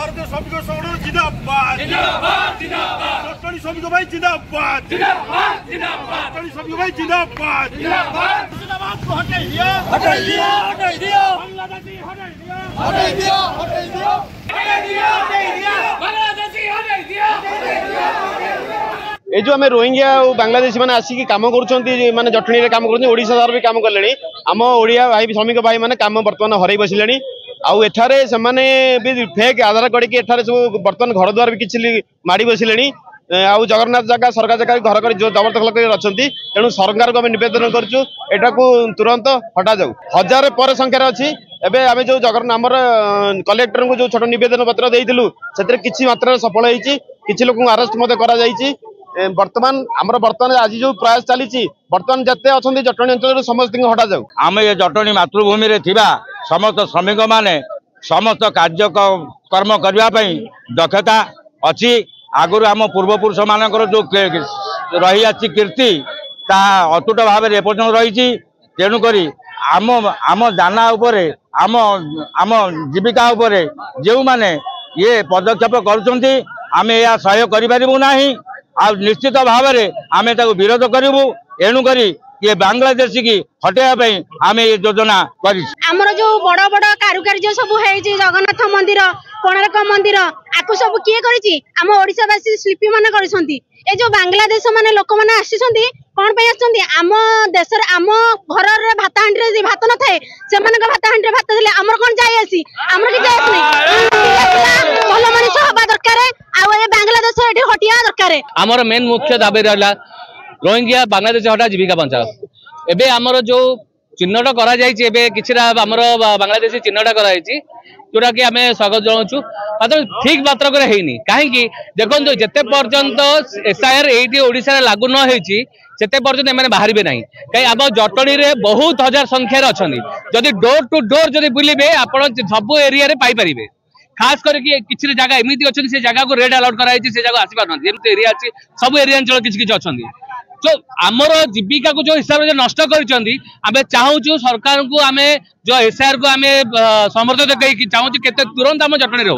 भारतीय श्रमिक संगठन जिंदाबाद जिंदाबाद जिंदाबाद जटणी श्रमिक भाई जिंदाबाद जिंदाबाद जिंदाबाद जटणी श्रमिक भाई जिंदाबाद जिंदाबाद जिंदाबाद को हटाई दियो हटाई दियो हटाई दियो बांग्लादेशी हटाई दियो हटाई दियो हटाई दियो हटाई दियो हटाई दियो बांग्लादेशी हटाई दियो हटाई दियो ये जो आम रोहिंग्या और बांग्लादेशी मैंने आसिक कम कर माने जटणी कम करशा भी कम कले आम ओडिया भाई श्रमिक भाई मैंने कम बर्तमान हर बसिले आउ एठारे से भी फेक आधार करके एठारे सब बर्तमान घर द्वार भी किसी माड़ी बसिले आउ जगन्नाथ जगह सरकार जगह घर कर जो जबरदखल कर तेणु सरकार को आम नवेदन करूँ तुरंत हटा जाऊ हजार पर संख्यार अच्छी एवं आम जो जगन्नाथ आमर कलेक्टर को जो छोट नवेदन पत्र देलु से किसी मात्रा सफल होती किसी लोक अरेस्ट कर बर्तमान आमर बर्तमान आज जो प्रयास चली बर्तमान जिते अच्छा जटणी अंचल समस्त हटा जाऊ आम ये जटणी मातृभूमि रे थिबा समस्त श्रमिक माने समस्त कार्य कर्म करने दक्षता अच्छी आगुरी आम पूर्वपुरुष मानकर जो रही आछि कीर्ति ता अतुट भाव में एपर्यंत रही तेणुक आम आम दाना उपरे आम आम जीविका उपरे जो माने ये पदक्षेप करुछंती आमे या सहयोग करिपारिबु नाही आ निश्चित भाव में आम विरोध करूँ एणुक ये बांग्लादेशी की हटेबा आम ये योजना कर जो बड़ बड़ कारुकार्य सब जगन्नाथ मंदिर कोणार्क मंदिर आपको सब किए करम ओडावासी शिल्पी मैंने कर जो बांग्लादेश माने लोक मैंने आसी कौन आम देश आम घर भात हाँडी भात न थाए से भात हाँडी भात देले आमर कौन जाए आसी आमर कि जाए भल मनीष हवा दरकार बांग्लादेश हटिया दरकार आमर मेन मुख्य दाबी रहा रोहिंग्या बांग्लादेश हटा जीविका बचाओ एबे आमर जो चिन्हट करा जायछि एबे किछरा आमर बांग्लादेशी चिन्हट करा जायछि जोटा कि आमे स्वागत जणाउछु मात्र ठीक मात्रा करे हेनी काहे कि देखंतु जते पर्यंत एसआईआर एटी ओडिसा रे लागू न हेछि सेते पर्यंत एमाने बाहरिबे नाही काई आम जटणी रे बहुत हजार संख्या रे अछंदी जदी डोर टू डोर जदी बुलिबे आपण सब एरिया रे पाई परिबे खास करके किसी जगह एमती अच्छी से जगह को रेड अलर्ट कराई से जगह आसी पारना एमती एरिया अच्छी सब एरिया अंचल किसी अच्छा तो आमर जीविका को जो हिसाब से नष्ट कर चाहूँ सरकार को आम जो एसआईआर को आम समर्थन चाहूँ केते तुरंत आम जटणी हो।